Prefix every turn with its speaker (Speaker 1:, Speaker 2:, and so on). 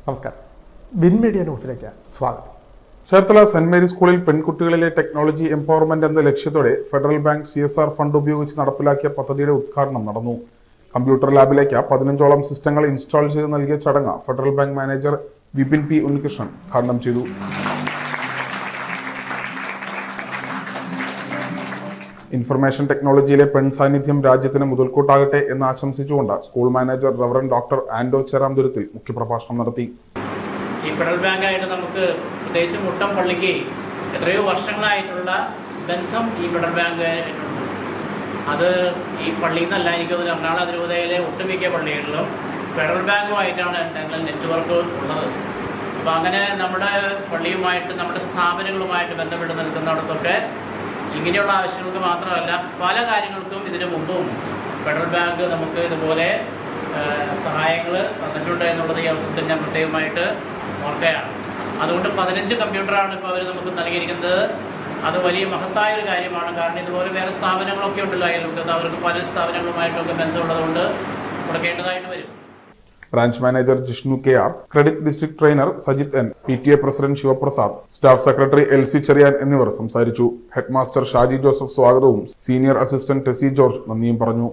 Speaker 1: നമസ്കാരം. Win media ന്യൂസിലേക്ക് സ്വാഗതം.
Speaker 2: ചേർത്തല സെന്റ് മേരീസ് സ്കൂളിൽ പെൺകുട്ടികളിലെ ടെക്നോളജി എംപവർമെന്റ് എന്ന ലക്ഷ്യത്തോടെ ഫെഡറൽ ബാങ്ക് CSR ഫണ്ട് ഉപയോഗിച്ച് നടപ്പിലാക്കിയ പദ്ധതിയുടെ ഉദ്ഘാടനം നടന്നു. കമ്പ്യൂട്ടർ ലാബിലേക്ക് 15ഓളം സിസ്റ്റങ്ങൾ ഇൻസ്റ്റാൾ ചെയ്ത് നൽകിയ ചടങ്ങ് federal bank manager Vipin P. Unnikrishnan ഉദ്ഘാടനം ചെയ്തു. ഇൻഫർമേഷൻ ടെക്നോളജിയിലെ പെൺ സാന്നിധ്യം രാജ്യത്തിന് മുതൽക്കൂട്ടാകട്ടെ എന്ന് ആശംസിച്ചുകൊണ്ട് സ്കൂൾ മാനേജർ റവറൻ ഡോക്ടർ ആൻഡോ ചെറാംതുരത്തിൽ മുഖ്യപ്രഭാഷണം നടത്തി.
Speaker 3: ഈ ഫെഡറൽ ബാങ്കായിട്ട് നമുക്ക് പ്രത്യേകിച്ച് മുട്ടം പള്ളിക്ക് എത്രയോ വർഷങ്ങളായിട്ടുള്ള ബന്ധം ഈ ഫെഡറൽ ബാങ്കായിട്ടുണ്ട്. അത് ഈ പള്ളിയിൽ നിന്നല്ല, എനിക്കൊന്ന് എറണാകുളം അതിരൂപതയിലെ ഒട്ടുമിക്ക പള്ളികളിലും ഫെഡറൽ ബാങ്കുമായിട്ടാണ് ഞങ്ങൾ നെറ്റ്വർക്ക് ഉള്ളത്. അപ്പോൾ അങ്ങനെ നമ്മുടെ പള്ളിയുമായിട്ട് നമ്മുടെ സ്ഥാപനങ്ങളുമായിട്ട് ബന്ധപ്പെട്ട് നിൽക്കുന്നിടത്തൊക്കെ ഇങ്ങനെയുള്ള ആവശ്യങ്ങൾക്ക് മാത്രമല്ല പല കാര്യങ്ങൾക്കും ഇതിനു മുമ്പും ഫെഡറൽ ബാങ്ക് നമുക്ക് ഇതുപോലെ സഹായങ്ങൾ തന്നിട്ടുണ്ട് എന്നുള്ളത് ഈ അവസരത്തിൽ ഞാൻ പ്രത്യേകമായിട്ട് ഓർക്കുകയാണ്. അതുകൊണ്ട് 15 കമ്പ്യൂട്ടറാണ് ഇപ്പോൾ അവർ നമുക്ക് നൽകിയിരിക്കുന്നത്. അത് വലിയ മഹത്തായ ഒരു കാര്യമാണ്. കാരണം ഇതുപോലെ വേറെ സ്ഥാപനങ്ങളൊക്കെ ഉണ്ടല്ലോ അയൽവക്കത്ത്, അവർക്ക് പല സ്ഥാപനങ്ങളുമായിട്ടൊക്കെ ബന്ധമുള്ളതുകൊണ്ട് കൊടുക്കേണ്ടതായിട്ട് വരും.
Speaker 2: Branch manager Jishnu KR, credit district trainer Sajith N, PTA president Sivaprasad, staff secretary LC Cherian എന്നിവർ സംസാരിച്ചു. ഹെഡ് മാസ്റ്റർ ഷാജി ജോസഫ് സ്വാഗതവും സീനിയർ അസിസ്റ്റന്റ് ടെസി ജോർജ് നന്ദിയും പറഞ്ഞു.